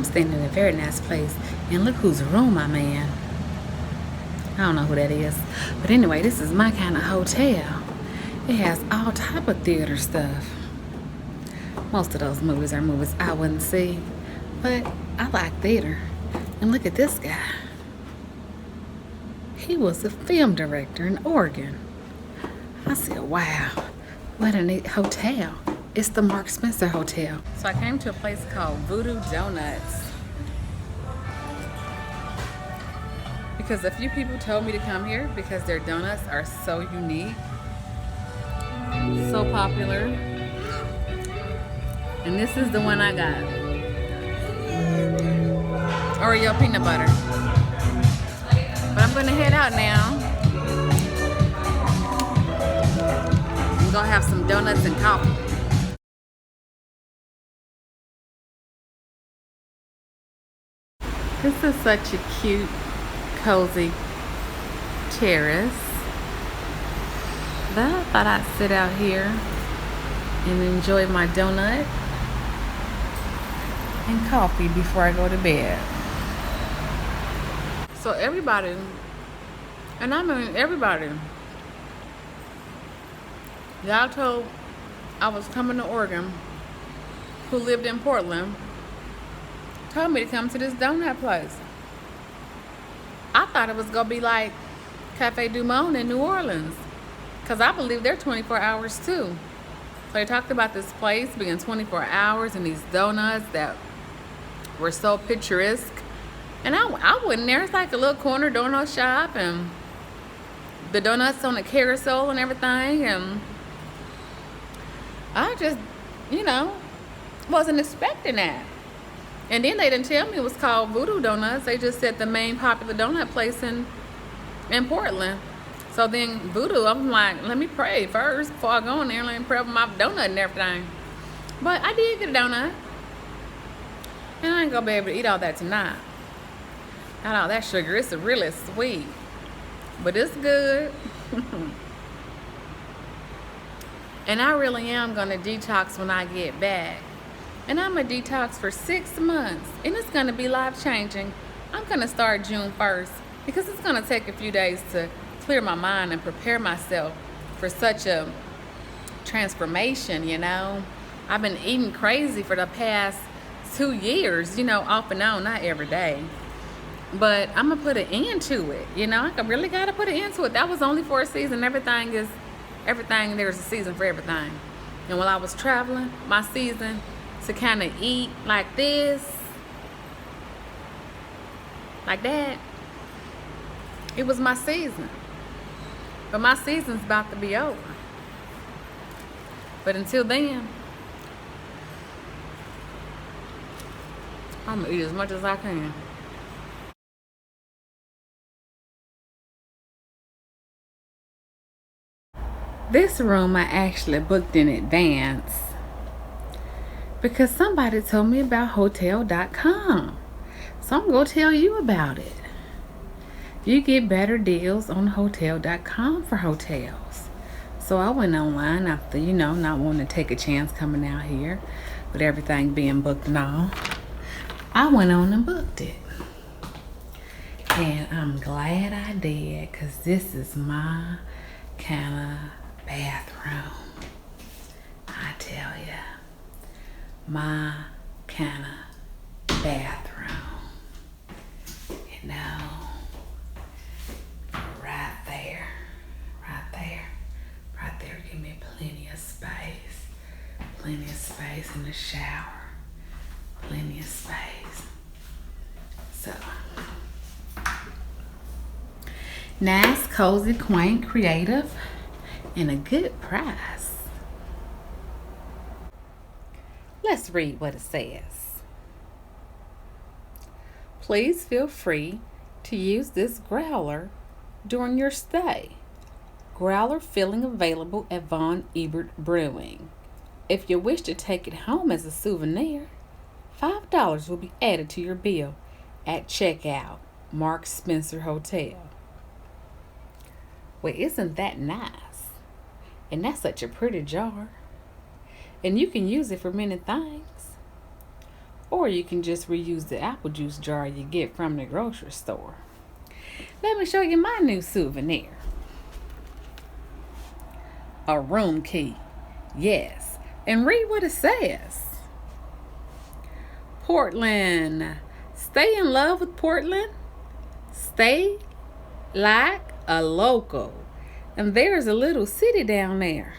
I'm staying in a very nice place, and look whose room I'm in. I don't know who that is, but anyway, this is my kind of hotel. It has all type of theater stuff. Most of those movies are movies I wouldn't see, but I like theater. And look at this guy. He was a film director in Oregon. I said, wow, what a neat hotel. It's the Mark Spencer Hotel. So I came to a place called Voodoo Donuts because a few people told me to come here because their donuts are so unique, so popular. And this is the one I got. Oreo peanut butter. But I'm gonna head out now. I'm gonna have some donuts and coffee. This is such a cute, cozy terrace. But I thought I'd sit out here and enjoy my donut and coffee before I go to bed. So everybody, and I mean everybody, y'all told I was coming to Oregon, who lived in Portland, told me to come to this donut place. I thought it was gonna be like Cafe Du Monde in New Orleans, because I believe they're 24 hours too. So they talked about this place being 24 hours and these donuts that were so picturesque. And I went in there. It's like a little corner donut shop, and the donuts on the carousel and everything. And I just, wasn't expecting that. And then they didn't tell me it was called Voodoo Donuts. They just said the main popular donut place in Portland. So then Voodoo, I'm like, let me pray first before I go in there. Let me pray for my donut and everything. But I did get a donut. And I ain't gonna be able to eat all that tonight. Not all that sugar. It's really sweet. But it's good. And I really am gonna detox when I get back. And I'm gonna detox for 6 months. And it's gonna be life changing. I'm gonna start June 1st because it's gonna take a few days to clear my mind and prepare myself for such a transformation, I've been eating crazy for the past 2 years, off and on, not every day. But I'm gonna put an end to it, I really gotta put an end to it. That was only for a season. Everything, there's a season for everything. And while I was traveling, my season to kind of eat like this, like that, it was my season. But my season's about to be over. But until then, I'm gonna eat as much as I can. This room I actually booked in advance because somebody told me about Hotel.com. So I'm going to tell you about it. You get better deals on Hotel.com for hotels. So I went online after, not wanting to take a chance coming out here with everything being booked and all. I went on and booked it. And I'm glad I did, because this is my kind of bathroom. I tell ya, my kind of bathroom. Right there, give me plenty of space in the shower, plenty of space. So, nice, cozy, quaint, creative, and a good price. Let's read what it says. Please feel free to use this growler during your stay. Growler filling available at Von Ebert Brewing. If you wish to take it home as a souvenir, $5 will be added to your bill at checkout. Mark Spencer Hotel. Well, isn't that nice? And that's such a pretty jar. And you can use it for many things. or you can just reuse the apple juice jar you get from the grocery store. Let me show you my new souvenir. A room key. Yes. And read what it says. Portland. Stay in love with Portland. Stay like a local. And there's a little city down there.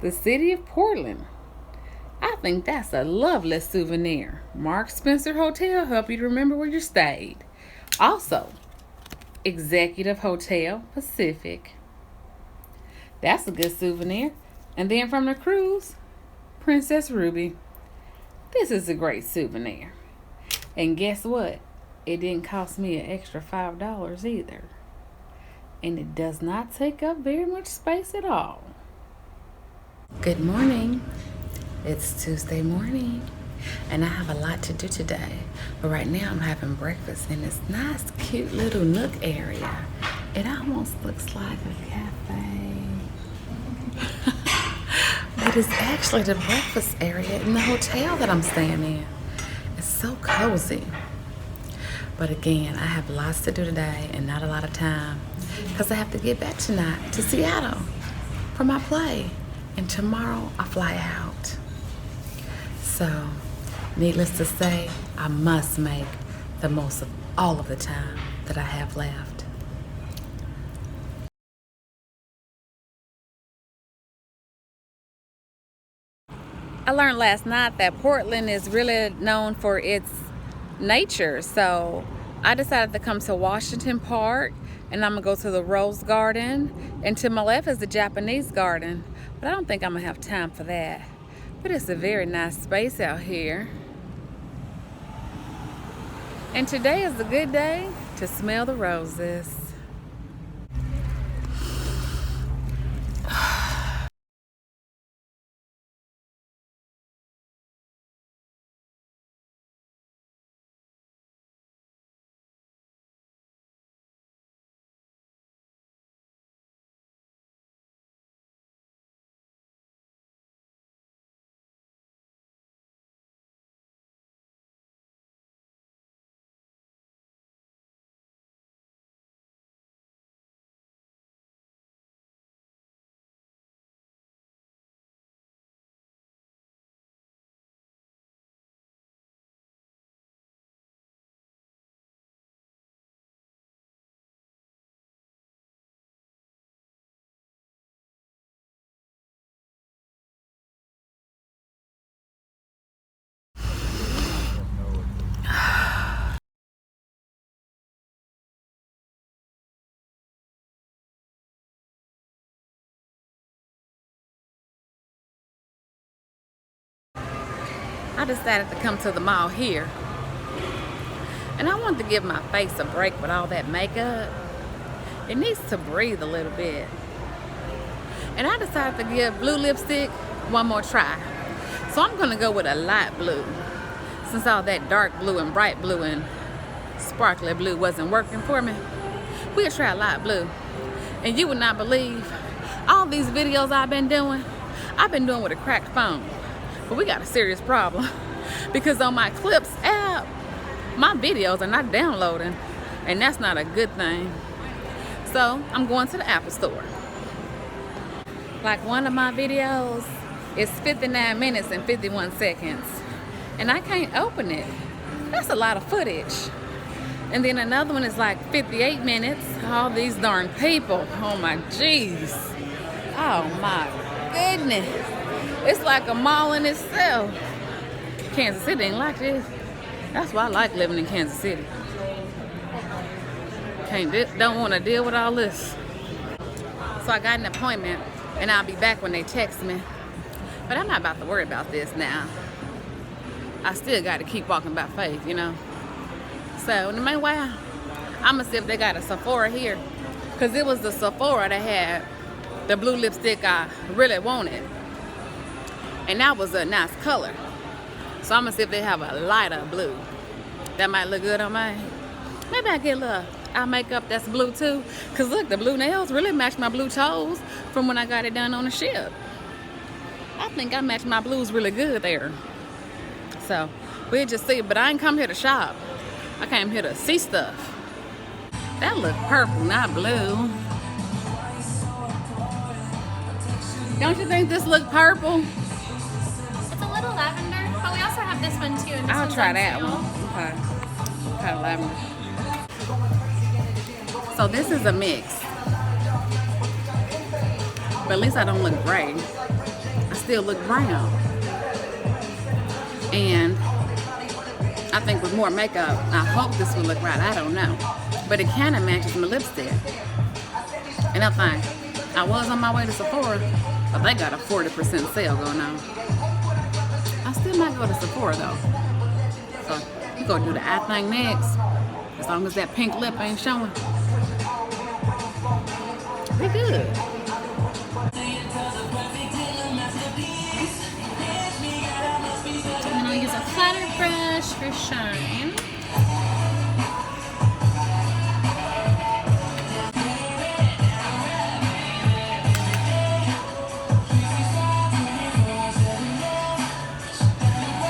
The city of Portland. I think that's a lovely souvenir. Mark Spencer Hotel help you to remember where you stayed. Also, Executive Hotel Pacific. That's a good souvenir. And then from the cruise, Princess Ruby. This is a great souvenir. And guess what? It didn't cost me an extra $5 either. And it does not take up very much space at all. Good morning. It's Tuesday morning. And I have a lot to do today. But right now I'm having breakfast in this nice, cute little nook area. It almost looks like a cafe. But it's actually the breakfast area in the hotel that I'm staying in. It's so cozy. But again, I have lots to do today and not a lot of time because I have to get back tonight to Seattle for my play. And tomorrow I fly out. So, needless to say, I must make the most of all of the time that I have left. I learned last night that Portland is really known for its nature, so I decided to come to Washington Park, and I'm gonna go to the Rose Garden, and to my left is the Japanese Garden, but I don't think I'm gonna have time for that. But it's a very nice space out here. And today is a good day to smell the roses. I decided to come to the mall here. And I wanted to give my face a break with all that makeup. It needs to breathe a little bit. And I decided to give blue lipstick one more try. So I'm gonna go with a light blue. Since all that dark blue and bright blue and sparkly blue wasn't working for me, we'll try light blue. And you would not believe all these videos I've been doing with a cracked phone. But we got a serious problem because on my Clips app, my videos are not downloading, and that's not a good thing. So I'm going to the Apple Store. Like one of my videos is 59 minutes and 51 seconds, and I can't open it. That's a lot of footage. And then another one is like 58 minutes. All these darn people. Oh my jeez. Oh my goodness. It's like a mall in itself. Kansas City ain't like this. That's why I like living in Kansas City. Don't want to deal with all this. So I got an appointment, and I'll be back when they text me. But I'm not about to worry about this now. I still got to keep walking by faith, you know. So in the meanwhile, I'm gonna see if they got a Sephora here, cause it was the Sephora that had the blue lipstick I really wanted. And that was a nice color. So I'm gonna see if they have a lighter blue. That might look good on mine. Maybe I get a little eye makeup that's blue too. Cause look, the blue nails really match my blue toes from when I got it done on the ship. I think I matched my blues really good there. So We'll just see, but I ain't come here to shop. I came here to see stuff. That look purple, not blue. Don't you think this look purple? It's a little lavender, but we also have this one too. And this I'll one's try on that sale. one. Okay. Lavender. So this is a mix. But at least I don't look gray. I still look brown. And I think with more makeup, I hope this will look right. I don't know. But it kind of matches my lipstick. And I think I was on my way to Sephora, but they got a 40% sale going on. I still might go to Sephora though. So we gonna do the eye thing next. As long as that pink lip ain't showing. We good. And then I'll use a flatter brush for shine.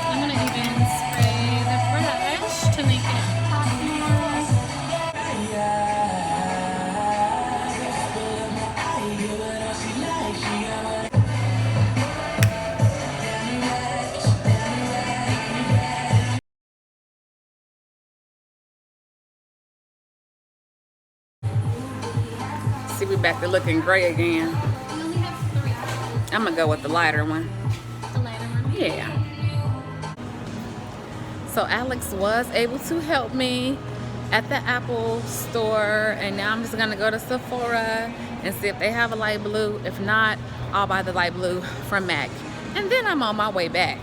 I'm gonna even spray the brush to make it pop more. See, we back to looking gray again. We only have 3. I'm gonna go with the lighter one. The lighter one. Yeah. So Alex was able to help me at the Apple store, and now I'm just gonna go to Sephora and see if they have a light blue. If not, I'll buy the light blue from MAC. And then I'm on my way back.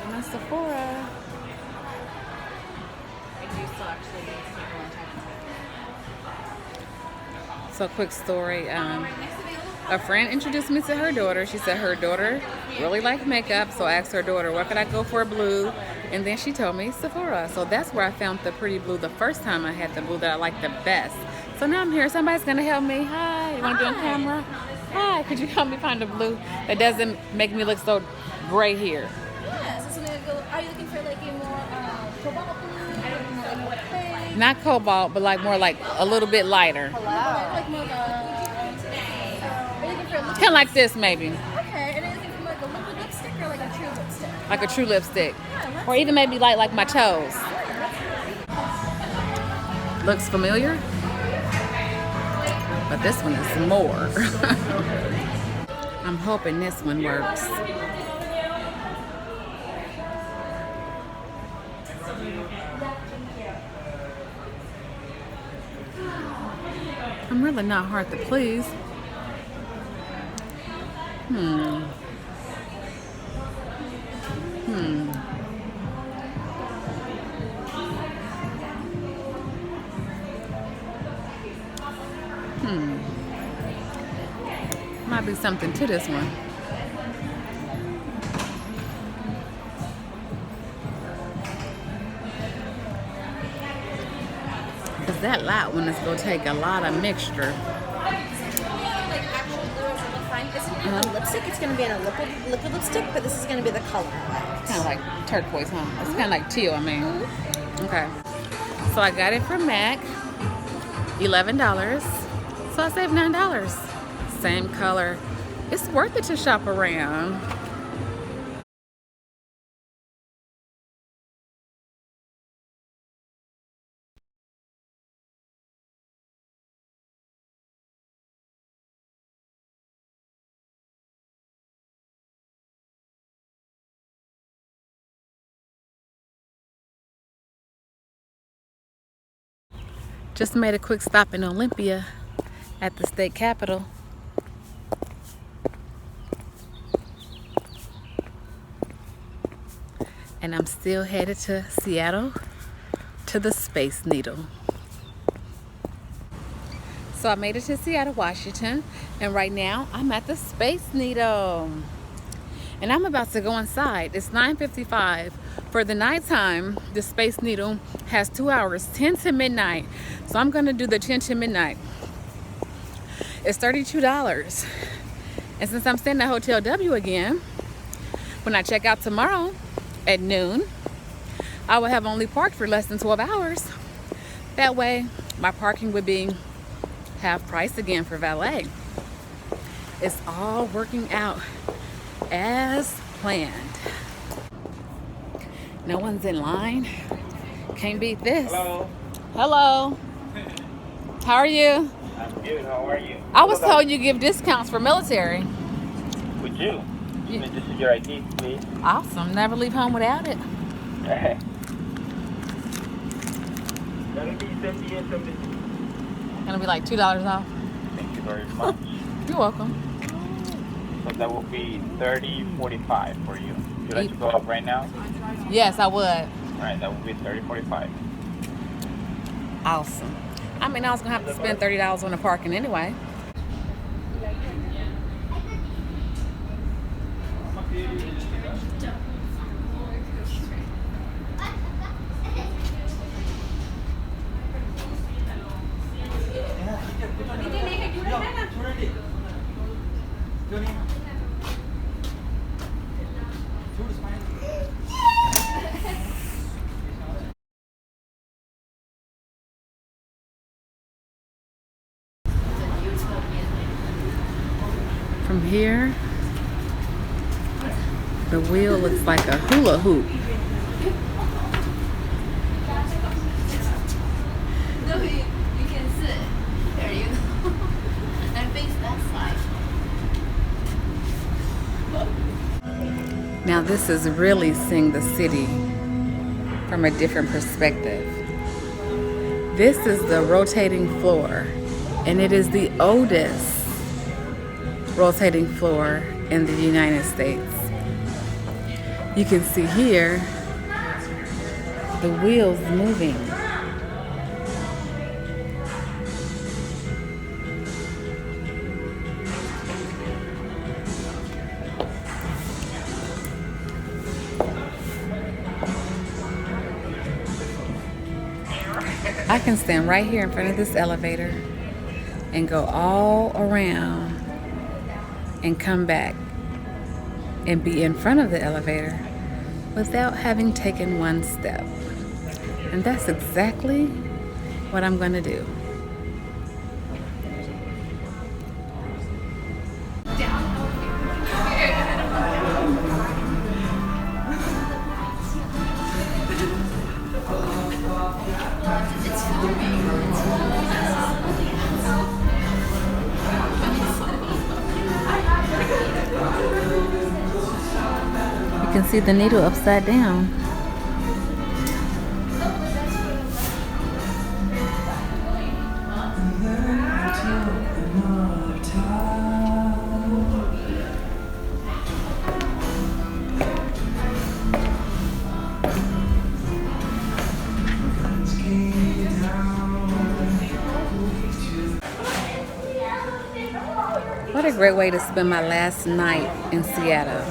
I'm at Sephora. So quick story, a friend introduced me to her daughter. She said her daughter really liked makeup, so I asked her daughter, where could I go for a blue? And then she told me Sephora. So that's where I found the pretty blue the first time I had the blue that I liked the best. So now I'm here. Somebody's gonna help me. Hi, you wanna do on camera? Hi, could you help me find a blue that doesn't make me look so gray here? Yeah, so are you looking for like a more cobalt blue? I don't know, like more pink? Not cobalt, but like more like a little bit lighter. Like more of a... Are you looking for a liquid? Kind of like this maybe. Okay, and are you looking for like a liquid lipstick or like a true lipstick? Like a true lipstick. Yeah, Or even maybe like my toes. Looks familiar? But this one is more. I'm hoping this one works. I'm really not hard to please. Might be something to this one. Because that light one is going to take a lot of mixture. Isn't it a lipstick? It's going to be in a liquid lipstick, but this is going to be the color of it. Kind of like turquoise, huh? It's kind of like teal, I mean. Okay. So I got it from MAC. $11. So I saved $9. Same color. It's worth it to shop around. Just made a quick stop in Olympia at the state capitol. And I'm still headed to Seattle to the Space Needle. So I made it to Seattle, Washington, and right now I'm at the Space Needle. And I'm about to go inside. It's 9:55. For the nighttime, the Space Needle has 2 hours, 10 to midnight. So I'm gonna do the 10 to midnight. It's $32. And since I'm staying at Hotel W again, when I check out tomorrow at noon, I will have only parked for less than 12 hours. That way, my parking would be half price again for valet. It's all working out as planned. No one's in line. Can't beat this. Hello. Hello. How are you? I'm good. How are you? I was told you give discounts for military. We do. This is your ID, please. Awesome. Never leave home without it. That'll be 70 and 70. Gonna be like $2 off. Thank you very much. You're welcome. So that will be 30.45 for you. Would you like to go up right now? Yes, I would. All right, that will be 30.45. Awesome. I mean, I was gonna have to spend $30 on the parking anyway. From here, the wheel looks like a hula hoop. No, you can sit. There you go. And face that side. Now this is really seeing the city from a different perspective. This is the rotating floor, and it is the oldest rotating floor in the United States. You can see here the wheels moving. I can stand right here in front of this elevator and go all around and come back and be in front of the elevator without having taken one step. And that's exactly what I'm going to do. You can see the needle upside down. What a great way to spend my last night in Seattle.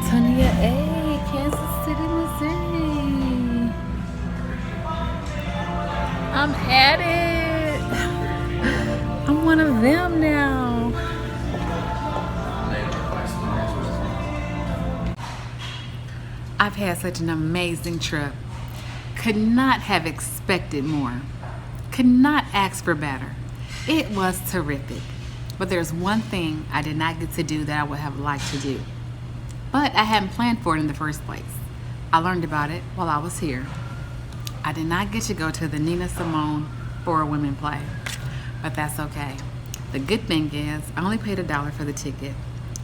Tonia A, Kansas City, Missouri. I'm at it. I'm one of them now. I've had such an amazing trip. Could not have expected more. Could not ask for better. It was terrific. But there's one thing I did not get to do that I would have liked to do. But I hadn't planned for it in the first place. I learned about it while I was here. I did not get to go to the Nina Simone For Women play, but that's okay. The good thing is I only paid $1 for the ticket,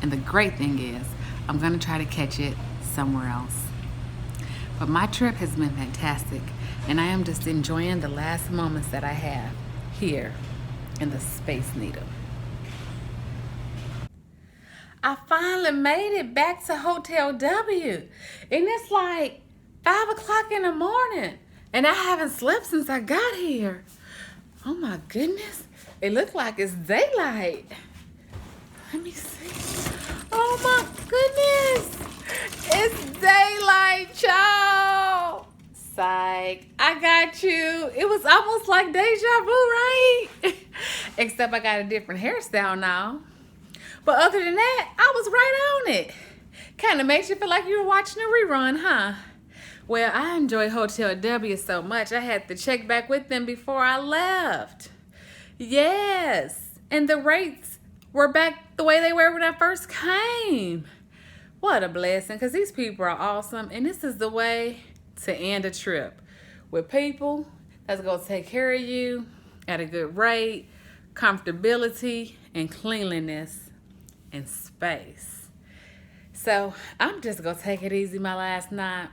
and the great thing is I'm gonna try to catch it somewhere else. But my trip has been fantastic, and I am just enjoying the last moments that I have here in the Space Needle. I finally made it back to Hotel W, and it's like 5 o'clock in the morning, and I haven't slept since I got here. Oh my goodness, it looks like it's daylight. Let me see. Oh my goodness, it's daylight, y'all. Psych, I got you. It was almost like deja vu, right? Except I got a different hairstyle now. But other than that, I was right on it. Kind of makes you feel like you were watching a rerun, huh? Well, I enjoy Hotel W so much, I had to check back with them before I left. Yes, and the rates were back the way they were when I first came. What a blessing, because these people are awesome, and this is the way to end a trip. With people that's going to take care of you at a good rate, comfortability, and cleanliness, and space. So I'm just going to take it easy my last night.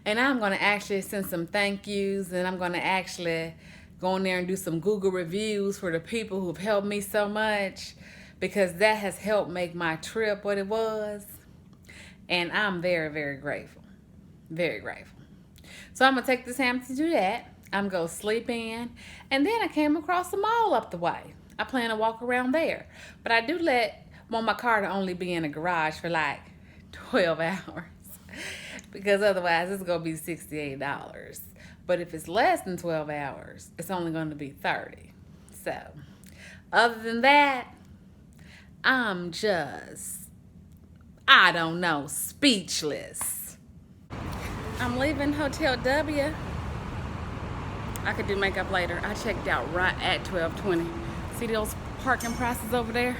And I'm going to actually send some thank yous, and I'm going to actually go in there and do some Google reviews for the people who've helped me so much, because that has helped make my trip what it was. And I'm very, very grateful. Very grateful. So I'm going to take this time to do that. I'm going to sleep in. And then I came across the mall up the way. I plan to walk around there. But I do want my car to only be in a garage for like 12 hours. Because otherwise it's going to be $68. But if it's less than 12 hours, it's only going to be $30. So, other than that, I'm just, I don't know, speechless. I'm leaving Hotel W. I could do makeup later. I checked out right at 12:20. See those parking prices over there?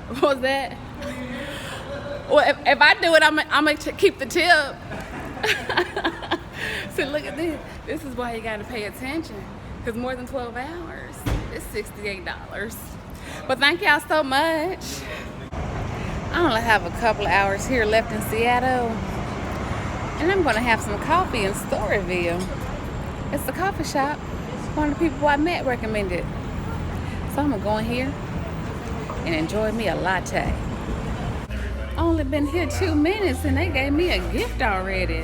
What was that? Well, if I do it, I'm going to keep the tip. So look at this. This is why you got to pay attention. Because more than 12 hours, it's $68. But thank y'all so much. I only have a couple of hours here left in Seattle. And I'm going to have some coffee in Storyville. It's the coffee shop one of the people I met recommended. So I'm going to go in here and enjoy me a latte. Only been here 2 minutes and they gave me a gift already.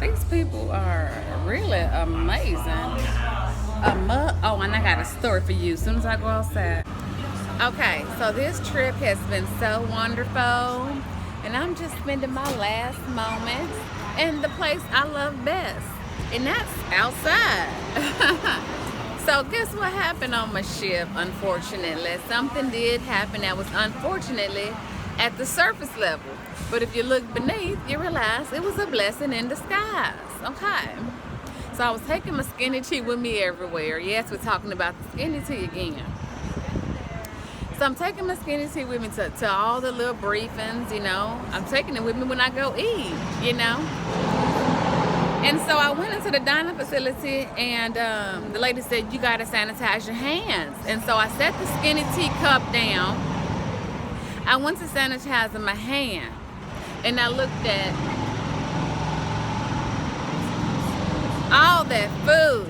These people are really amazing. Oh, and I got a story for you as soon as I go outside. Okay, so this trip has been so wonderful, and I'm just spending my last moments in the place I love best, and that's outside. So guess what happened on my ship? Unfortunately, something did happen that was unfortunately at the surface level. But if you look beneath, you realize it was a blessing in disguise. Okay. So I was taking my skinny tea with me everywhere. Yes, we're talking about the skinny tea again. So I'm taking my skinny tea with me to all the little briefings, you know. I'm taking it with me when I go eat, you know. And so I went into the dining facility, and the lady said, you gotta sanitize your hands. And so I set the skinny tea cup down. I went to sanitizing my hand, and I looked at all that food,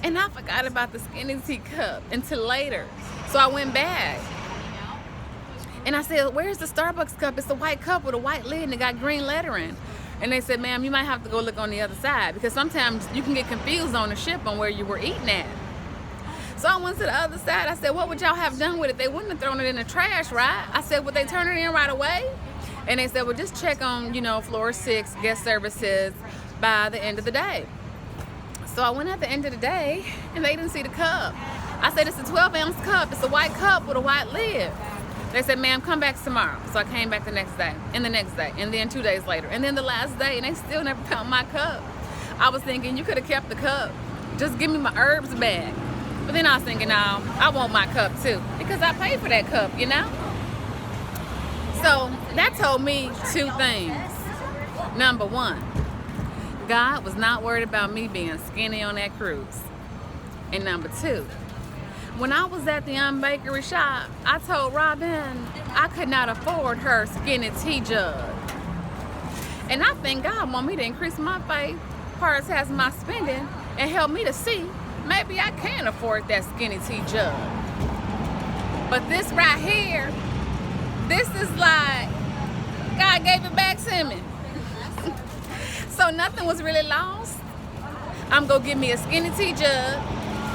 and I forgot about the skinny tea cup until later. So I went back, and I said, where's the Starbucks cup? It's a white cup with a white lid and it got green lettering. And they said, ma'am, you might have to go look on the other side, because sometimes you can get confused on the ship on where you were eating at. So I went to the other side. I said, what would y'all have done with it? They wouldn't have thrown it in the trash, right? I said, would they turn it in right away? And they said, well, just check on, you know, floor 6, guest services by the end of the day. So I went at the end of the day and they didn't see the cup. I said, it's a 12-ounce cup. It's a white cup with a white lid. They said, ma'am, come back tomorrow. So I came back the next day, and the next day, and then 2 days later, and then the last day, and they still never found my cup. I was thinking, you could have kept the cup. Just give me my herbs back. But then I was thinking, no, I want my cup too, because I paid for that cup, you know? So that told me 2 things. Number 1, God was not worried about me being skinny on that cruise. And number 2, when I was at the bakery shop, I told Robin I could not afford her skinny tea jug. And I think God want me to increase my faith, prioritize my spending, and help me to see maybe I can afford that skinny tea jug. But this right here, this is like God gave it back to me. So nothing was really lost. I'm gonna give me a skinny tea jug,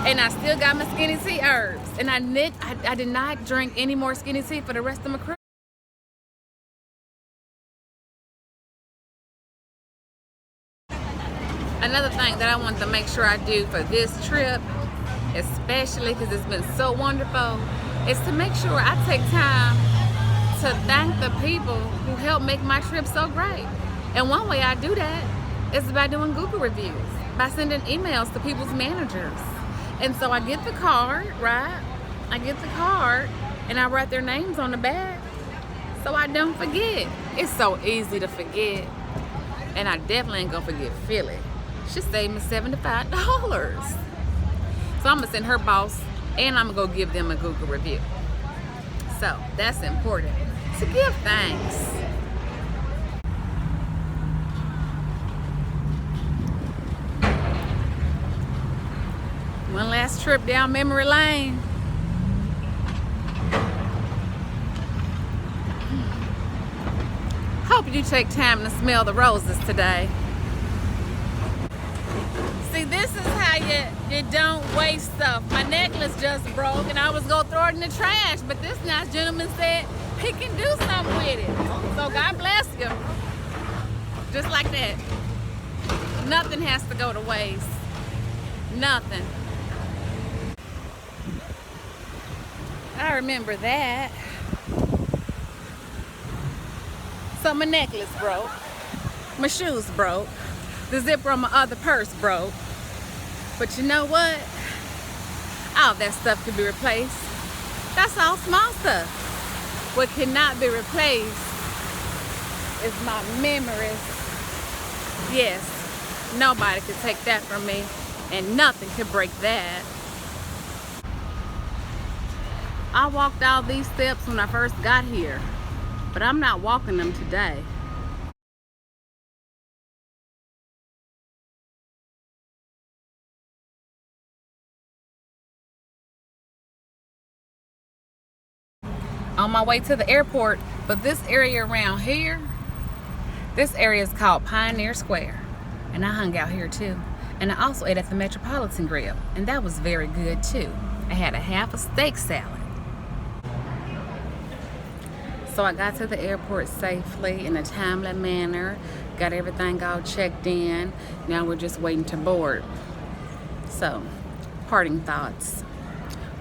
and I still got my skinny tea herbs. And I did not drink any more skinny tea for the rest of my cruise. Another thing that I want to make sure I do for this trip, especially because it's been so wonderful, is to make sure I take time to thank the people who helped make my trip so great. And one way I do that is by doing Google reviews, by sending emails to people's managers. And so I get the card, right? I get the card and I write their names on the back so I don't forget. It's so easy to forget. And I definitely ain't gonna forget Philly. She saved me $75. So I'm gonna send her boss and I'm gonna go give them a Google review. So that's important, to give thanks. One last trip down memory lane. Hope you take time to smell the roses today. See, this is how you don't waste stuff. My necklace just broke and I was gonna throw it in the trash, but this nice gentleman said he can do something with it. So God bless you. Just like that. Nothing has to go to waste. Nothing. I remember that. So my necklace broke. My shoes broke. The zipper on my other purse broke. But you know what? All that stuff can be replaced. That's all small stuff. What cannot be replaced is my memories. Yes, nobody can take that from me, and nothing can break that. I walked all these steps when I first got here, but I'm not walking them today. On my way to the airport, but this area around here, this area is called Pioneer Square, and I hung out here too. And I also ate at the Metropolitan Grill, and that was very good too. I had a half a steak salad. So I got to the airport safely in a timely manner, got everything all checked in. Now we're just waiting to board. So, parting thoughts.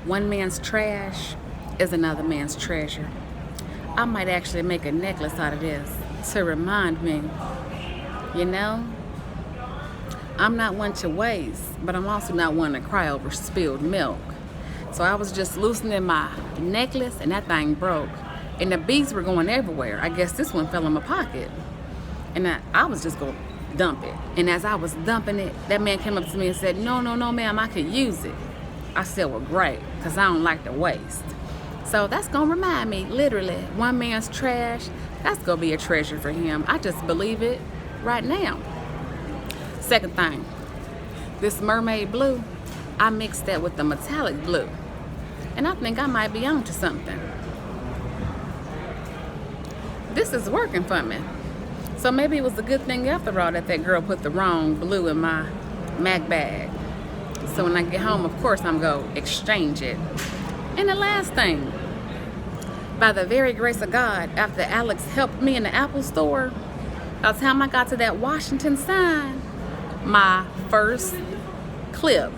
One man's trash is another man's treasure. I might actually make a necklace out of this to remind me, you know, I'm not one to waste, but I'm also not one to cry over spilled milk. So I was just loosening my necklace and that thing broke. And the beads were going everywhere. I guess this one fell in my pocket. And I was just going to dump it. And as I was dumping it, that man came up to me and said, no, ma'am, I could use it. I said, well, great, because I don't like to waste. So that's going to remind me, literally, one man's trash, that's going to be a treasure for him. I just believe it right now. Second thing, this mermaid blue, I mixed that with the metallic blue. And I think I might be onto something. This is working for me. So maybe it was a good thing after all that girl put the wrong blue in my MAC bag. So when I get home, of course, I'm going to exchange it. And the last thing, by the very grace of God, after Alex helped me in the Apple store, by the time I got to that Washington sign, my first clip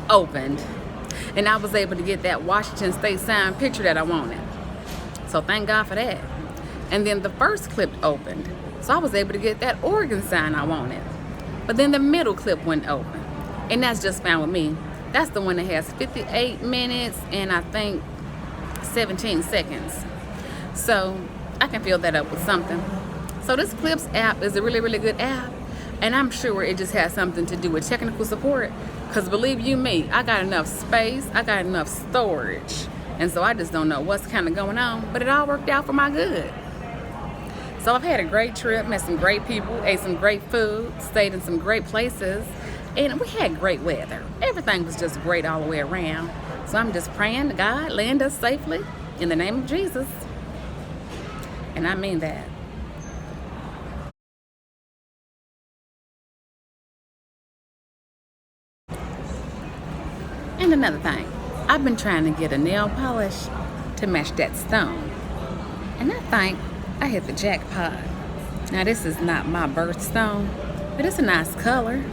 opened. And I was able to get that Washington State sign picture that I wanted. So thank God for that. And then the first clip opened. So I was able to get that Oregon sign I wanted. But then the middle clip went open. And that's just fine with me. That's the one that has 58 minutes and I think 17 seconds. So I can fill that up with something. So this Clips app is a really, really good app. And I'm sure it just has something to do with technical support. Because believe you me, I got enough space, I got enough storage. And so I just don't know what's kind of going on. But it all worked out for my good. So I've had a great trip, met some great people, ate some great food, stayed in some great places. And we had great weather. Everything was just great all the way around. So I'm just praying to God land us safely in the name of Jesus. And I mean that. And another thing, I've been trying to get a nail polish to match that stone. And I think I hit the jackpot. Now this is not my birthstone, but it's a nice color.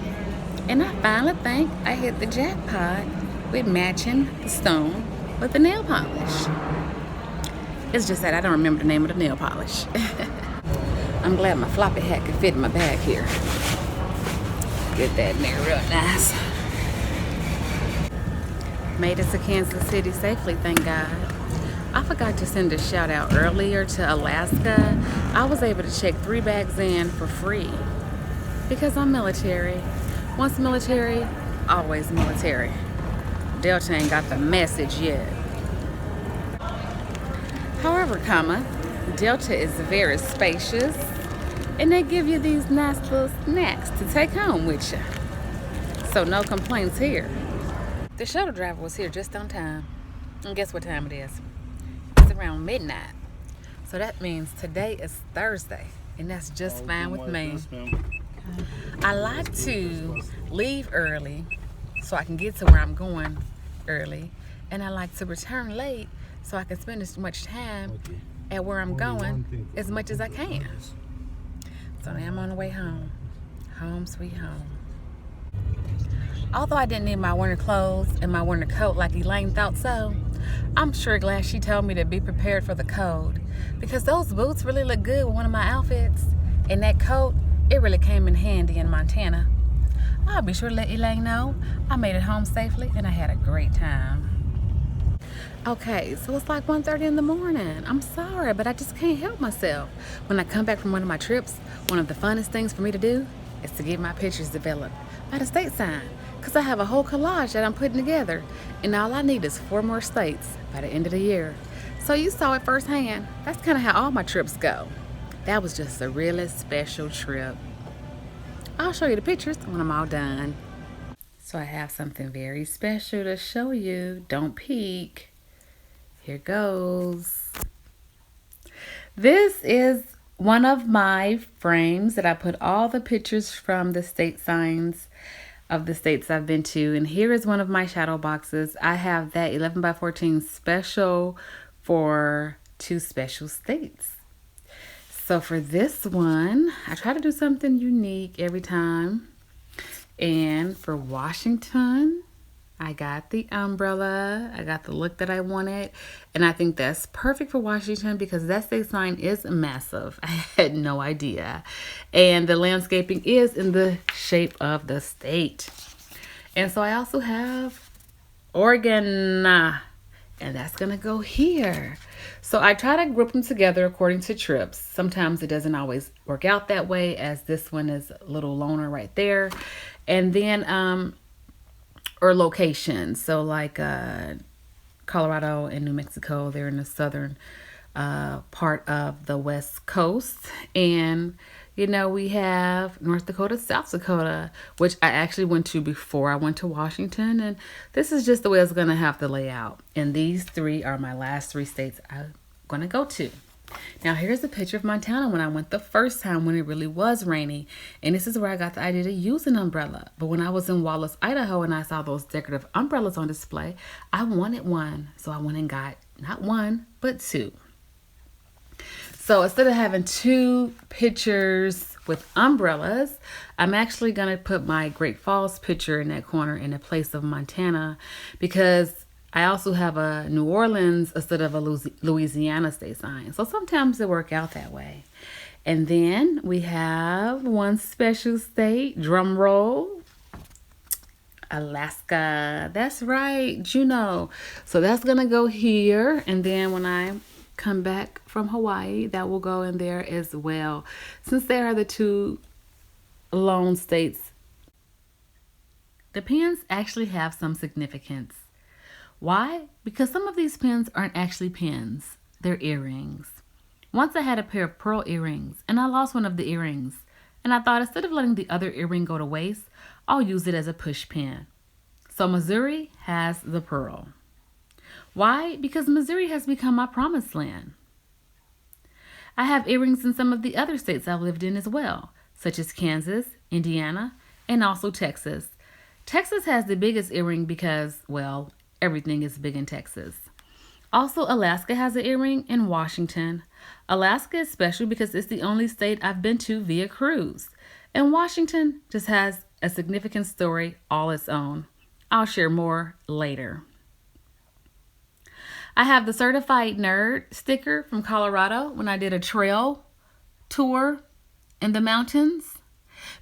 And I finally think I hit the jackpot with matching the stone with the nail polish. It's just that I don't remember the name of the nail polish. I'm glad my floppy hat could fit in my bag here. Get that in there real nice. Made it to Kansas City safely, thank God. I forgot to send a shout out earlier to Alaska. I was able to check 3 bags in for free because I'm military. Once military, always military. Delta ain't got the message yet. However, Delta is very spacious and they give you these nice little snacks to take home with you. So no complaints here. The shuttle driver was here just on time. And guess what time it is? It's around midnight. So that means today is Thursday. And that's just fine with me. I like to leave early so I can get to where I'm going early. And I like to return late so I can spend as much time at where I'm going as much as I can. So now I'm on the way home. Home sweet home. Although I didn't need my winter clothes and my winter coat like Elaine thought so, I'm sure glad she told me to be prepared for the cold. Because those boots really look good with one of my outfits. And that coat, it really came in handy in Montana. I'll be sure to let Elaine know I made it home safely and I had a great time. Okay, so it's like 1:30 in the morning. I'm sorry, but I just can't help myself. When I come back from one of my trips, one of the funnest things for me to do is to get my pictures developed by the state sign. Because I have a whole collage that I'm putting together. And all I need is 4 more states by the end of the year. So you saw it firsthand. That's kind of how all my trips go. That was just a really special trip. I'll show you the pictures when I'm all done. So I have something very special to show you. Don't peek. Here goes. This is one of my frames that I put all the pictures from the state signs of the states I've been to. And here is one of my shadow boxes. I have that 11 by 14 special for 2 special states. So for this one, I try to do something unique every time. And for Washington, I got the umbrella. I got the look that I wanted. And I think that's perfect for Washington because that state sign is massive. I had no idea. And the landscaping is in the shape of the state. And so I also have Oregon. And that's going to go here. So I try to group them together according to trips. Sometimes it doesn't always work out that way, as this one is a little loner right there. And then, or locations. So like Colorado and New Mexico, they're in the southern part of the West Coast. And, you know, we have North Dakota, South Dakota, which I actually went to before I went to Washington. And this is just the way it's going to have to lay out. And these 3 are my last 3 states I'm going to go to. Now here's a picture of Montana when I went the first time when it really was rainy. And this is where I got the idea to use an umbrella. But when I was in Wallace, Idaho, and I saw those decorative umbrellas on display, I wanted one. So I went and got not one, but two. So instead of having two pictures with umbrellas, I'm actually going to put my Great Falls picture in that corner in the place of Montana, because I also have a New Orleans instead of a Louisiana state sign. So sometimes it work out that way. And then we have one special state, drum roll, Alaska. That's right, Juneau. So that's going to go here. And then when I come back from Hawaii, that will go in there as well. Since they are the two lone states, the pins actually have some significance. Why? Because some of these pins aren't actually pins. They're earrings. Once I had a pair of pearl earrings and I lost one of the earrings. And I thought instead of letting the other earring go to waste, I'll use it as a push pin. So Missouri has the pearl. Why? Because Missouri has become my promised land. I have earrings in some of the other states I've lived in as well, such as Kansas, Indiana, and also Texas. Texas has the biggest earring because, well, everything is big in Texas. Also, Alaska has an earring in Washington. Alaska is special because it's the only state I've been to via cruise. And Washington just has a significant story all its own. I'll share more later. I have the Certified Nerd sticker from Colorado when I did a trail tour in the mountains.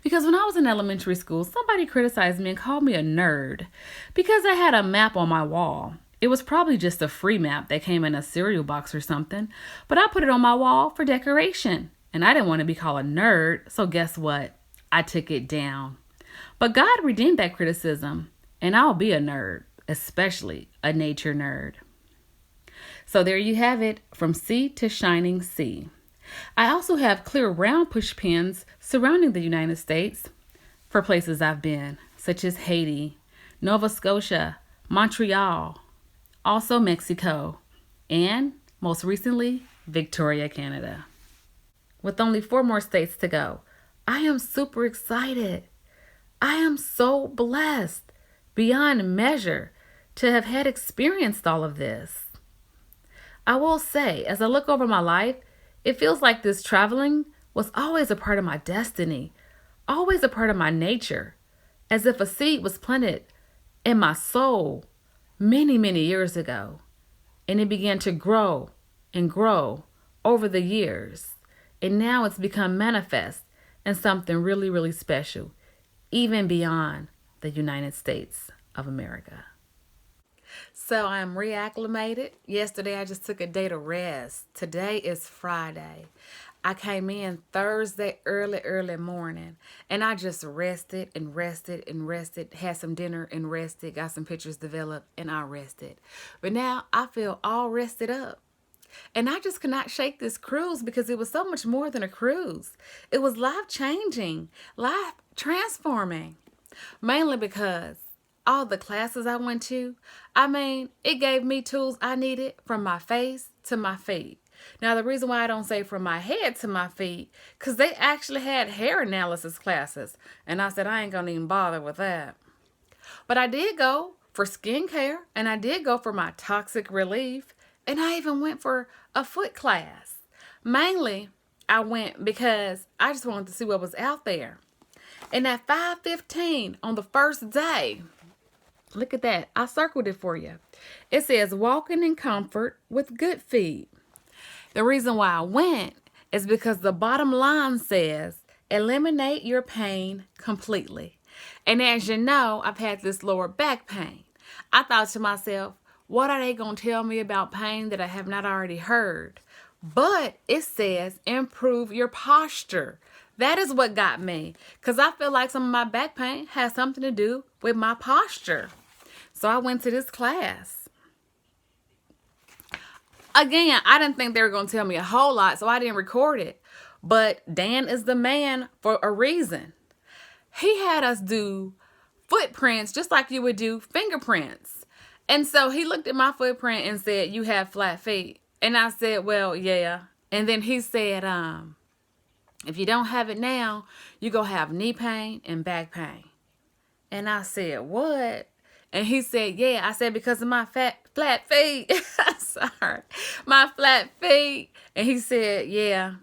Because when I was in elementary school, somebody criticized me and called me a nerd because I had a map on my wall. It was probably just a free map that came in a cereal box or something, but I put it on my wall for decoration. And I didn't want to be called a nerd, so guess what? I took it down. But God redeemed that criticism, and I'll be a nerd, especially a nature nerd. So there you have it, from sea to shining sea. I also have clear round push pins surrounding the United States for places I've been, such as Haiti, Nova Scotia, Montreal, also Mexico, and most recently, Victoria, Canada. With only 4 more states to go, I am super excited. I am so blessed beyond measure to have had experienced all of this. I will say, as I look over my life, it feels like this traveling was always a part of my destiny, always a part of my nature, as if a seed was planted in my soul many, many years ago. And it began to grow and grow over the years. And now it's become manifest and something really, really special, even beyond the United States of America. So I'm reacclimated. Yesterday I just took a day to rest. Today is Friday. I came in Thursday early morning, and I just rested and rested and rested, had some dinner and rested, got some pictures developed, and I rested. But now I feel all rested up. And I just could not shake this cruise because it was so much more than a cruise. It was life-changing, life-transforming, mainly because all the classes I went to, it gave me tools I needed from my face to my feet. Now, the reason why I don't say from my head to my feet, because they actually had hair analysis classes. And I said, I ain't going to even bother with that. But I did go for skincare, and I did go for my toxic relief, and I even went for a foot class. Mainly, I went because I just wanted to see what was out there. And at 5:15 on the first day, look at that. I circled it for you. It says, walking in comfort with good feet. The reason why I went is because the bottom line says, eliminate your pain completely. And as you know, I've had this lower back pain. I thought to myself, what are they going to tell me about pain that I have not already heard? But it says, improve your posture. That is what got me. Because I feel like some of my back pain has something to do with my posture. So I went to this class. Again, I didn't think they were going to tell me a whole lot, so I didn't record it. But Dan is the man for a reason. He had us do footprints just like you would do fingerprints. And so he looked at my footprint and said, you have flat feet. And I said, well, yeah. And then he said, if you don't have it now, you go have knee pain and back pain. And I said, what? And he said, yeah. I said, because of my flat feet. Sorry. My flat feet. And he said, yeah,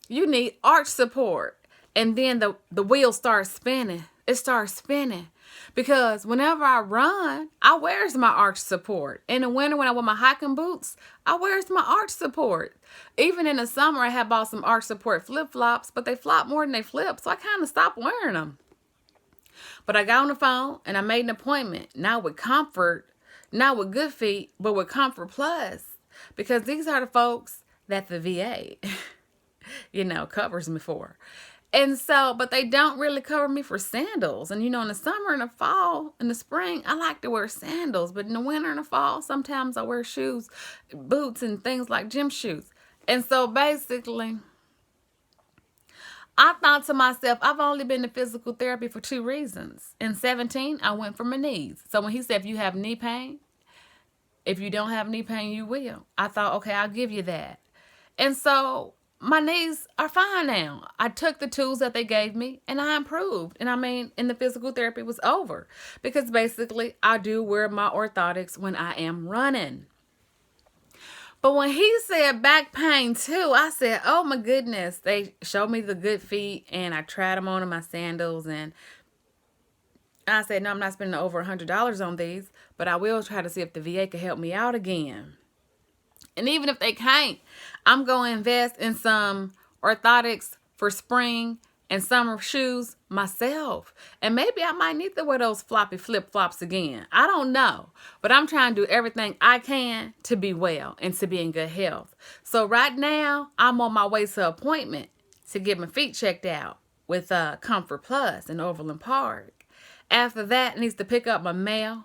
you need arch support. And then the wheel starts spinning. It starts spinning. Because whenever I run, I wears my arch support. In the winter, when I wear my hiking boots, I wears my arch support. Even in the summer, I had bought some arch support flip-flops, but they flop more than they flip, so I kind of stopped wearing them. But I got on the phone, and I made an appointment, not with Comfort, not with Good Feet, but with Comfort Plus. Because these are the folks that the VA, covers me for. And so, but they don't really cover me for sandals. And in the summer and the fall and the spring, I like to wear sandals. But in the winter and the fall, sometimes I wear shoes, boots, and things like gym shoes. And so basically, I thought to myself, I've only been to physical therapy for 2 reasons. In 17, I went for my knees. So when he said, if you have knee pain, if you don't have knee pain, you will. I thought, okay, I'll give you that. And so my knees are fine now. I took the tools that they gave me and I improved. And the physical therapy was over. Because basically, I do wear my orthotics when I am running. But when he said back pain too, I said, oh my goodness. They showed me the Good Feet and I tried them on in my sandals. And I said, no, I'm not spending over $100 on these. But I will try to see if the VA can help me out again. And even if they can't, I'm going to invest in some orthotics for spring and summer shoes myself. And maybe I might need to wear those floppy flip-flops again. I don't know. But I'm trying to do everything I can to be well and to be in good health. So right now, I'm on my way to an appointment to get my feet checked out with Comfort Plus in Overland Park. After that, I need to pick up my mail.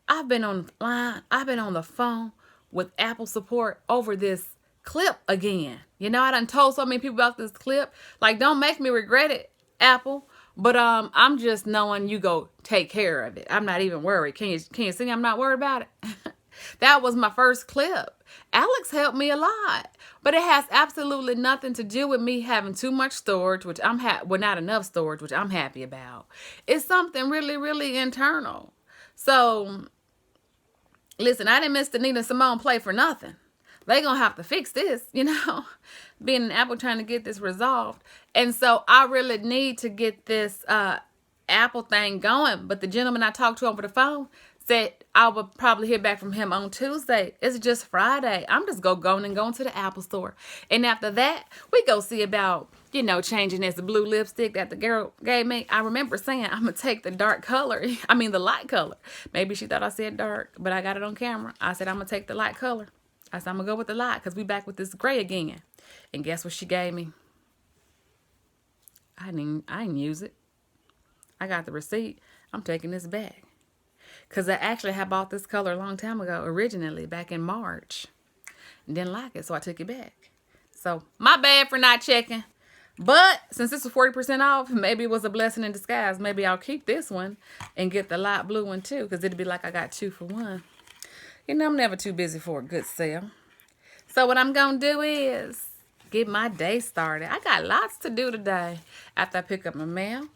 I've been on the line. I've been on the phone with Apple support over this clip again. I done told so many people about this clip. Like, don't make me regret it, Apple. But I'm just knowing you go take care of it. I'm not even worried. Can you see I'm not worried about it? That was my first clip. Alex helped me a lot. But it has absolutely nothing to do with me having too much storage, which not enough storage, which I'm happy about. It's something really, really internal. So listen, I didn't miss the Nina Simone play for nothing. They gonna have to fix this, being an Apple trying to get this resolved. And so I really need to get this Apple thing going. But the gentleman I talked to over the phone said I would probably hear back from him on Tuesday. It's just Friday. I'm just going to the Apple store. And after that, we go see about, changing this blue lipstick that the girl gave me. I remember saying I'm going to take the the light color. Maybe she thought I said dark, but I got it on camera. I said I'm going to take the light color. I said I'm going to go with the light because we back with this gray again. And guess what she gave me? I didn't use it. I got the receipt. I'm taking this back. Because I actually had bought this color a long time ago, originally, back in March. And didn't like it, so I took it back. So, my bad for not checking. But, since this was 40% off, maybe it was a blessing in disguise. Maybe I'll keep this one and get the light blue one, too. Because it'd be like I got 2 for 1. I'm never too busy for a good sale. So, what I'm going to do is get my day started. I got lots to do today after I pick up my mail.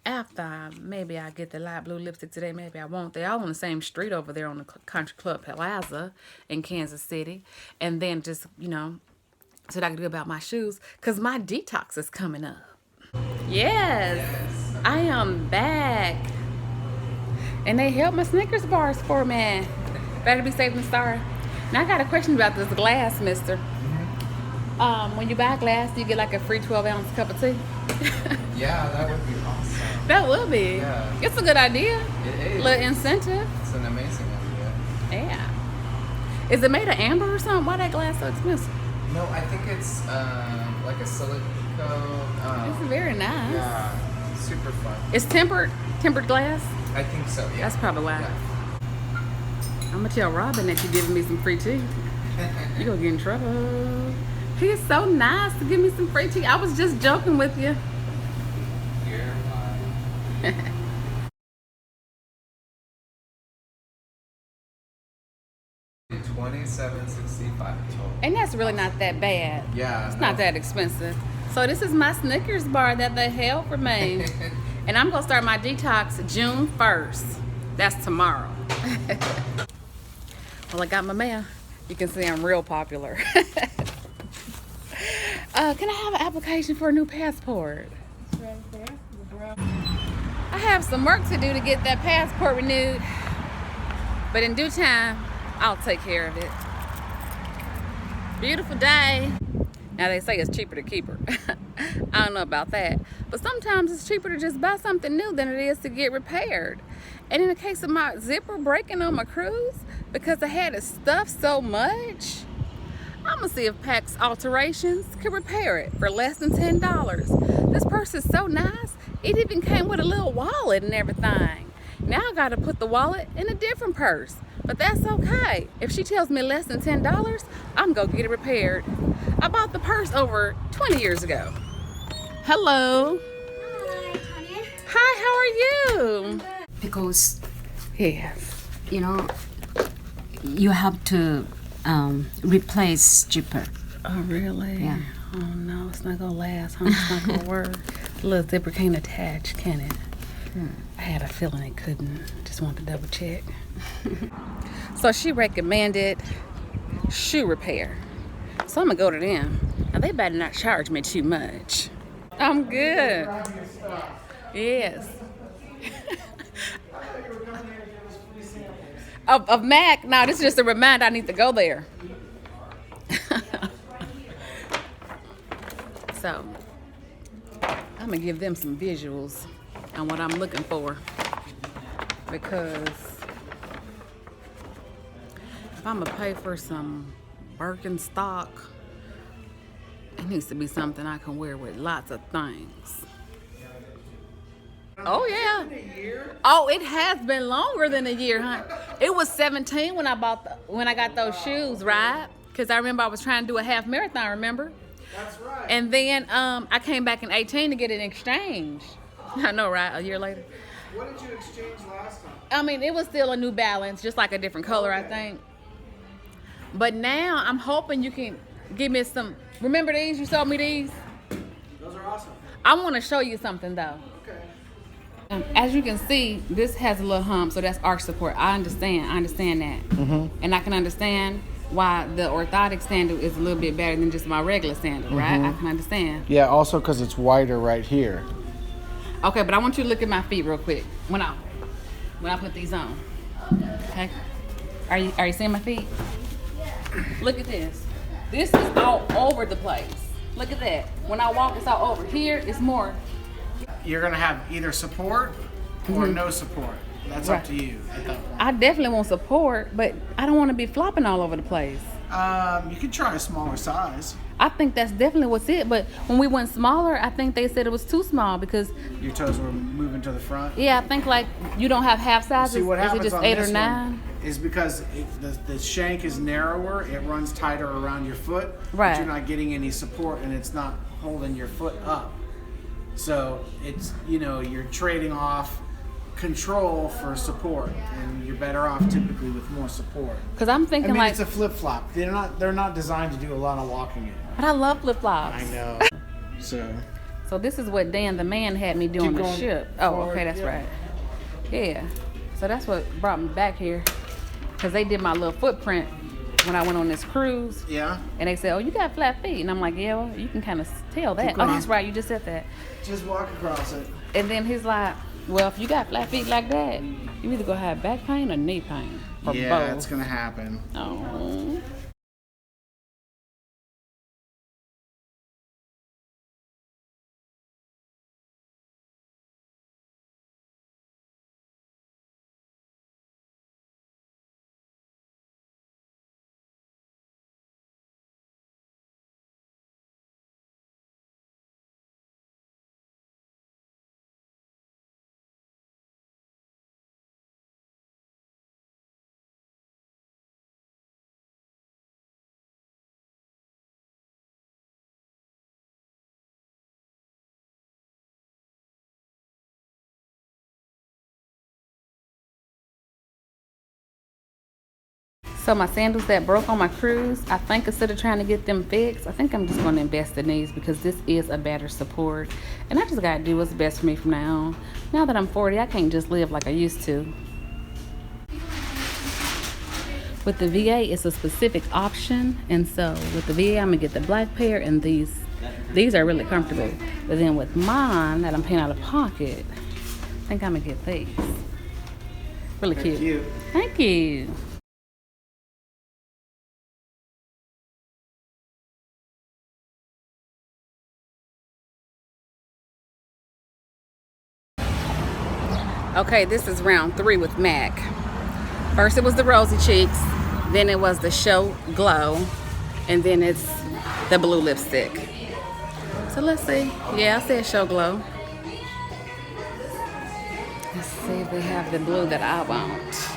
After maybe I get the light blue lipstick today, maybe I won't. They're all on the same street over there on the Country Club Plaza in Kansas City. And then just, so that I can do about my shoes. Because my detox is coming up. Yes, I am back. And they held my Snickers bars for me. Better be safe than sorry. Now I got a question about this glass, mister. When you buy glass, do you get like a free 12-ounce cup of tea? Yeah, that would be awesome. That would be. Yeah. It's a good idea. It is. Little incentive. It's an amazing idea. Yeah. Is it made of amber or something? Why that glass so expensive? No, I think it's like a silicone. It's very nice. Yeah, super fun. It's tempered glass? I think so, yeah. That's probably why. Yeah. I'm going to tell Robin that you're giving me some free tea. You're going to get in trouble. He is so nice to give me some free tea. I was just joking with you. You're fine. $27.65 total. And that's really not that bad. Yeah, It's no. not that expensive. So this is my Snickers bar that they held for me. And I'm gonna start my detox June 1st. That's tomorrow. Well, I got my mail. You can see I'm real popular. Can I have an application for a new passport? It's right there. The brown. I have some work to do to get that passport renewed. But in due time, I'll take care of it. Beautiful day. Now they say it's cheaper to keep her. I don't know about that. But sometimes it's cheaper to just buy something new than it is to get repaired. And in the case of my zipper breaking on my cruise, because I had it stuffed so much, I'm gonna see if PAX Alterations can repair it for less than $10. This purse is so nice, it even came with a little wallet and everything. Now I gotta put the wallet in a different purse, but that's okay. If she tells me less than $10, I'm gonna get it repaired. I bought the purse over 20 years ago. Hello. Hi, Tanya. Hi, how are you? Because Yes. you know you have to replace zipper. Oh, really? Yeah. Oh, no, it's not gonna last, huh? It's not gonna work. The little zipper can't attach, can it? I had a feeling it couldn't. Just wanted to double check. So she recommended shoe repair. So I'm gonna go to them. Now they better not charge me too much. I'm good. Yes. of Mac, no, this is just a reminder I need to go there. So I'm gonna give them some visuals on what I'm looking for, because if I'm gonna pay for some Birkenstock, it needs to be something I can wear with lots of things. Oh yeah. Oh, it has been longer than a year, huh? It was 17 when I got those shoes, right? Because I remember I was trying to do a half marathon, remember? That's right. And then I came back in 18 to get an exchange. I know, right? A year later. What did you exchange last time? I mean, it was still a New Balance, just like a different color, I think. But now I'm hoping you can give me some. Remember these? You sold me these? Those are awesome. I want to show you something though. Okay. As you can see, this has a little hump, so that's arch support. I understand that. And I can understand why the orthotic sandal is a little bit better than just my regular sandal, right? I can understand. Yeah, also because it's wider right here. Okay, but I want you to look at my feet real quick when I put these on. Okay? Are you seeing my feet? Look at this. This is all over the place. Look at that. When I walk, it's all over. Here, it's more. You're going to have either support or no support. That's up to you at that point. I definitely want support, but I don't want to be flopping all over the place. You could try a smaller size. I think that's definitely what's it, but when we went smaller, I think they said it was too small because, Your toes were moving to the front. yeah, I think like you don't have half sizes. See what Is it happens just on 8 this or 9? one is because the shank is narrower, it runs tighter around your foot, Right. but you're not getting any support and it's not holding your foot up. So it's, you're trading off control for support, and you're better off typically with more support. Because I'm I thinking mean, like, it's a flip flop. They're not designed to do a lot of walking in. but I love flip flops. I know. So So this is what Dan the man had me doing Keep the going ship. Oh, forward, okay, that's yeah. right. Yeah. So that's what brought me back here, because they did my little footprint when I went on this cruise. yeah, And they said, "Oh, you got flat feet," and I'm like, "Yeah, well, you can kind of tell that." Keep Oh, going. that's right, you just said that. just walk across it. And then he's like, "Well, if you got flat feet like that, you either gonna have back pain or knee pain, or Yeah, both." it's gonna happen. Oh. So my sandals that broke on my cruise, I think instead of trying to get them fixed, I think I'm just going to invest in these because this is a better support. And I just got to do what's best for me from now on. Now that I'm 40, I can't just live like I used to. With the VA, it's a specific option. And so with the VA, I'm going to get the black pair, and these are really comfortable. But then with mine that I'm paying out of pocket, I think I'm going to get these. Really cute. Cute. Thank you. Okay, this is round 3 with MAC. First it was the rosy cheeks, then it was the show glow, and then it's the blue lipstick. So let's see. Yeah, I said show glow. Let's see if they have the blue that I want,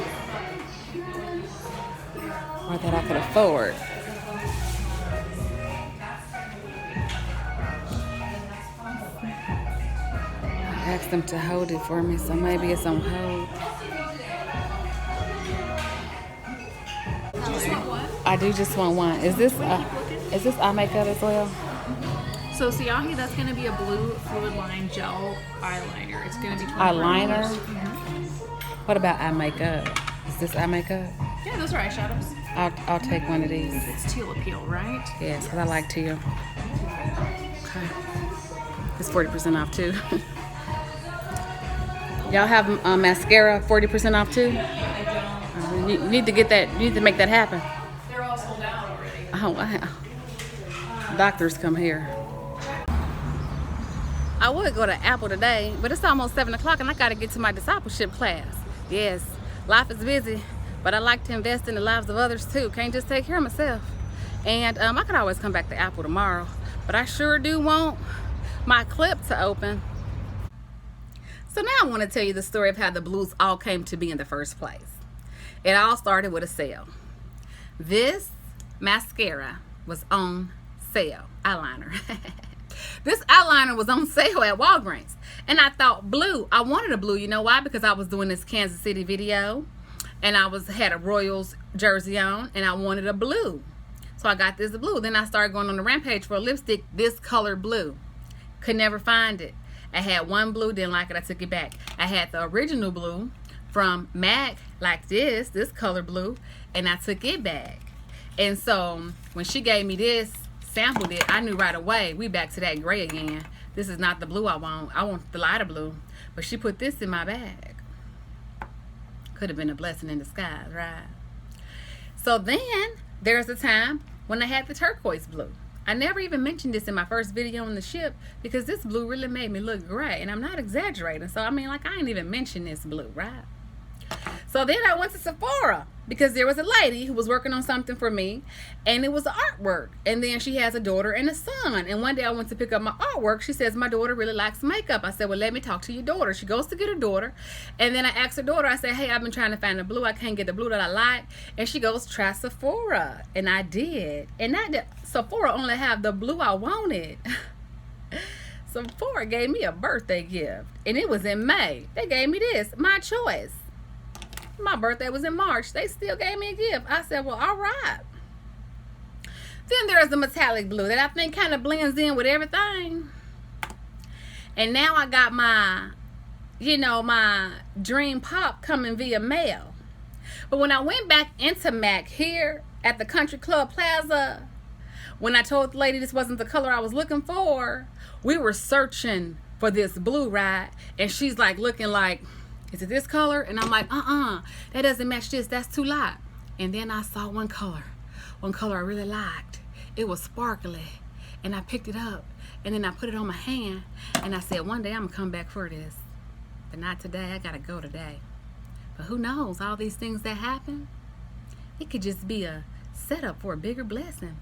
or that I could afford. I asked them to hold it for me, so maybe it's on hold. I do just want one. Is this eye makeup as well? So Siahi, that's going to be a blue fluid line gel eyeliner. It's going to be $24. Eyeliner? What about eye makeup? Is this eye makeup? Yeah, those are eyeshadows. I'll take one of these. It's teal appeal, right? Yes, because I like teal. Okay. It's 40% off too. Y'all have mascara 40% off too? You need to get that. You need to make that happen. They're all sold out already. Oh wow. Doctors come here. I would go to Apple today, but it's almost 7 o'clock and I got to get to my discipleship class. Yes, life is busy, but I like to invest in the lives of others too. Can't just take care of myself. And I could always come back to Apple tomorrow, but I sure do want my clip to open. So now I want to tell you the story of how the blues all came to be in the first place. It all started with a sale. This mascara was on sale, eyeliner. This eyeliner was on sale at Walgreens. And I thought blue. I wanted a blue. You know why? Because I was doing this Kansas City video. And I had a Royals jersey on. And I wanted a blue. So I got this blue. Then I started going on the rampage for a lipstick, this color blue. Could never find it. I had one blue, didn't like it, I took it back. I had the original blue from MAC, like this color blue, and I took it back. And so when she gave me this, sampled it, I knew right away, we back to that gray again. This is not the blue I want the lighter blue. But she put this in my bag. Could have been a blessing in disguise, right? So then there's a time when I had the turquoise blue. I never even mentioned this in my first video on the ship because this blue really made me look great, and I'm not exaggerating. So I mean, like, I ain't even mentioned this blue, right? So then I went to Sephora because there was a lady who was working on something for me, and it was artwork. And then she has a daughter and a son. And one day I went to pick up my artwork. She says, my daughter really likes makeup. I said, well, let me talk to your daughter. She goes to get her daughter. And then I asked her daughter, I said, hey, I've been trying to find the blue. I can't get the blue that I like. And she goes, try Sephora. And I did. And Sephora only have the blue I wanted. Sephora gave me a birthday gift. And it was in May. They gave me this, my choice. My birthday was in March. They still gave me a gift. I said, well, all right. Then there's the metallic blue that I think kind of blends in with everything. And now I got my, my Dream Pop coming via mail. But when I went back into MAC here at the Country Club Plaza, when I told the lady this wasn't the color I was looking for, we were searching for this blue, right? And she's like looking like, is it this color? And I'm like, that doesn't match this. That's too light. And then I saw one color I really liked. It was sparkly. And I picked it up. And then I put it on my hand. And I said, one day I'm going to come back for this. But not today. I got to go today. But who knows? All these things that happen, it could just be a setup for a bigger blessing.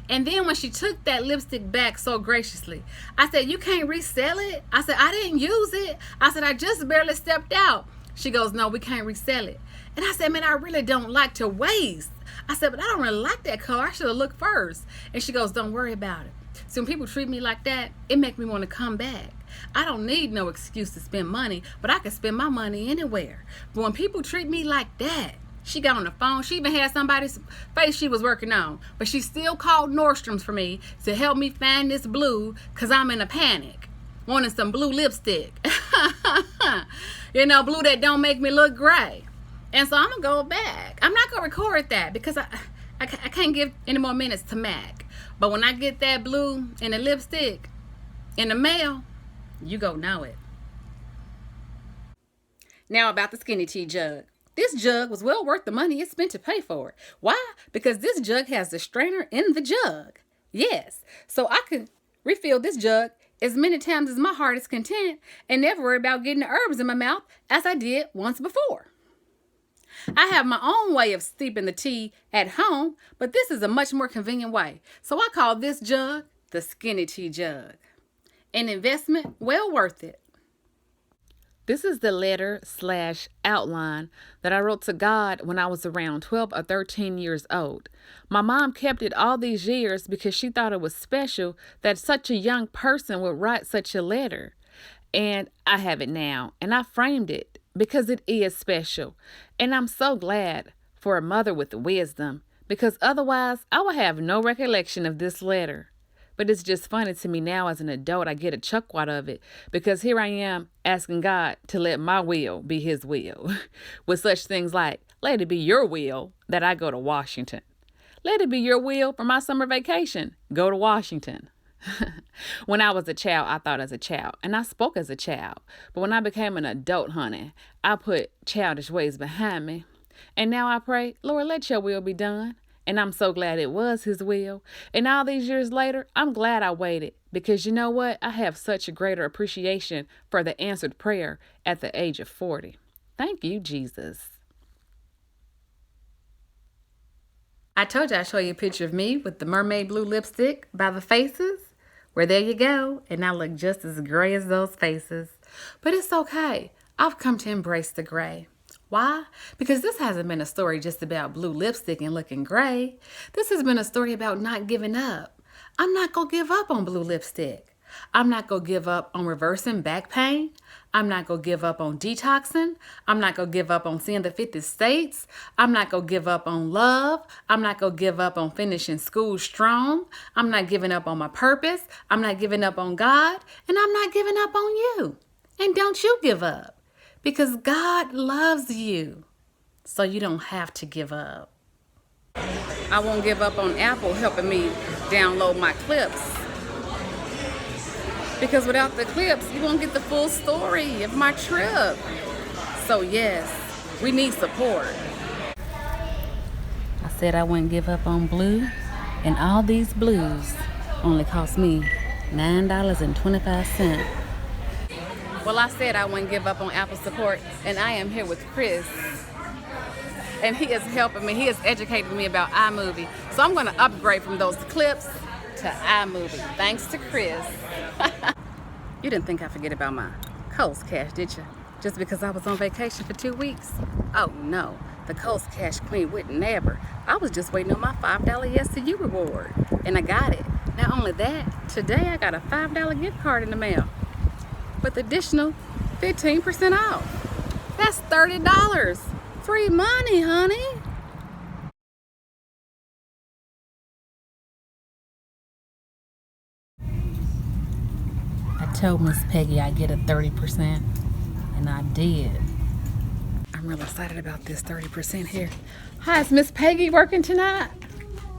And then when she took that lipstick back so graciously, I said, you can't resell it? I said, I didn't use it. I said, I just barely stepped out. She goes, no, we can't resell it. And I said, man, I really don't like to waste. I said, but I don't really like that color. I should have looked first. And she goes, don't worry about it. So when people treat me like that, it makes me want to come back. I don't need no excuse to spend money, but I can spend my money anywhere. But when people treat me like that, She got on the phone. She even had somebody's face she was working on. But she still called Nordstrom's for me to help me find this blue because I'm in a panic. Wanting some blue lipstick. You know, blue that don't make me look gray. And so I'm going to go back. I'm not going to record that because I can't give any more minutes to Mac. But when I get that blue and the lipstick in the mail, you go know it. Now about the skinny tea jug. This jug was well worth the money it spent to pay for it. Why? Because this jug has the strainer in the jug. Yes. So I could refill this jug as many times as my heart is content and never worry about getting the herbs in my mouth as I did once before. I have my own way of steeping the tea at home, but this is a much more convenient way. So I call this jug the skinny tea jug. An investment well worth it. This is the letter/outline that I wrote to God when I was around 12 or 13 years old. My mom kept it all these years because she thought it was special that such a young person would write such a letter. And I have it now, and I framed it because it is special. And I'm so glad for a mother with wisdom, because otherwise I would have no recollection of this letter. But it's just funny to me now as an adult. I get a chuckle out of it because here I am asking God to let my will be his will with such things like, let it be your will that I go to Washington. Let it be your will for my summer vacation. Go to Washington. When I was a child, I thought as a child and I spoke as a child. But when I became an adult, honey, I put childish ways behind me. And now I pray, Lord, let your will be done. And I'm so glad it was his will. And all these years later, I'm glad I waited because you know what? I have such a greater appreciation for the answered prayer at the age of 40. Thank you, Jesus. I told you I'd show you a picture of me with the mermaid blue lipstick by the faces. Well, there you go. And I look just as gray as those faces. But it's okay. I've come to embrace the gray. Why? Because this hasn't been a story just about blue lipstick and looking gray. This has been a story about not giving up. I'm not going to give up on blue lipstick. I'm not going to give up on reversing back pain. I'm not going to give up on detoxing. I'm not going to give up on seeing the 50 states. I'm not going to give up on love. I'm not going to give up on finishing school strong. I'm not giving up on my purpose. I'm not giving up on God. And I'm not giving up on you. And don't you give up. Because God loves you, so you don't have to give up. I won't give up on Apple helping me download my clips. Because without the clips, you won't get the full story of my trip. So yes, we need support. I said I wouldn't give up on blue, and all these blues only cost me $9.25. Well, I said I wouldn't give up on Apple support, and I am here with Chris. And he is helping me. He is educating me about iMovie. So I'm going to upgrade from those clips to iMovie, thanks to Chris. You didn't think I forget about my Coast Cash, did you? Just because I was on vacation for 2 weeks? Oh, no. The Coast Cash Queen would never. I was just waiting on my $5 Yes to You reward, and I got it. Not only that, today I got a $5 gift card in the mail with additional 15% off. That's $30. Free money, honey. I told Miss Peggy I'd get a 30%, and I did. I'm real excited about this 30% here. Hi, is Miss Peggy working tonight?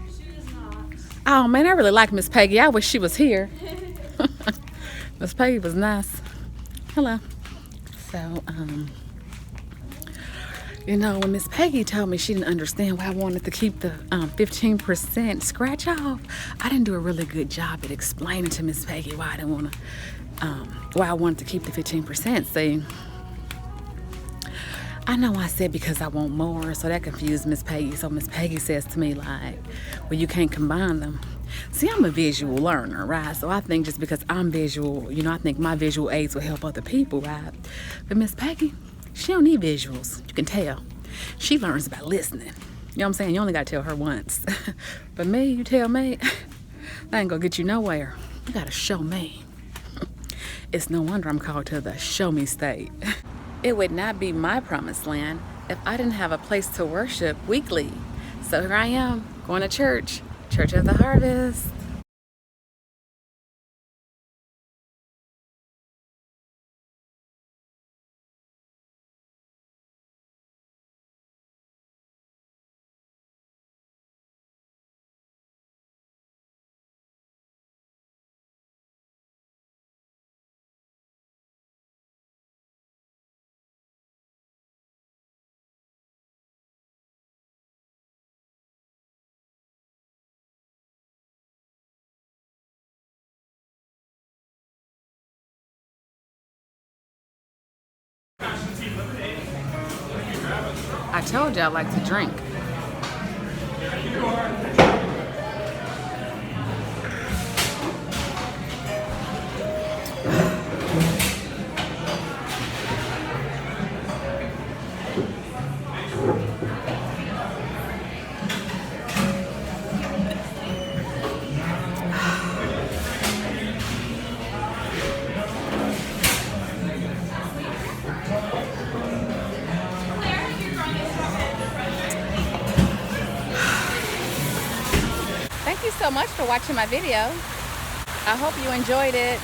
She is not. Oh man, I really like Miss Peggy. I wish she was here. Miss Peggy was nice. Hello. So, you know, when Miss Peggy told me she didn't understand why I wanted to keep the 15% scratch off, I didn't do a really good job at explaining to Miss Peggy why I didn't want to, why I wanted to keep the 15%. See, I know I said because I want more, so that confused Miss Peggy. So Miss Peggy says to me like, well, you can't combine them. See, I'm a visual learner, right? So I think just because I'm visual, you know, I think my visual aids will help other people, right? But Miss Peggy, she don't need visuals. You can tell. She learns by listening. You know what I'm saying? You only got to tell her once. But me, you tell me, that ain't gonna get you nowhere. You gotta show me. It's no wonder I'm called to the show me state. It would not be my promised land if I didn't have a place to worship weekly. So here I am, going to church, Church of the Harvest. I told you I like to drink. Thank you so much for watching my video. I hope you enjoyed it.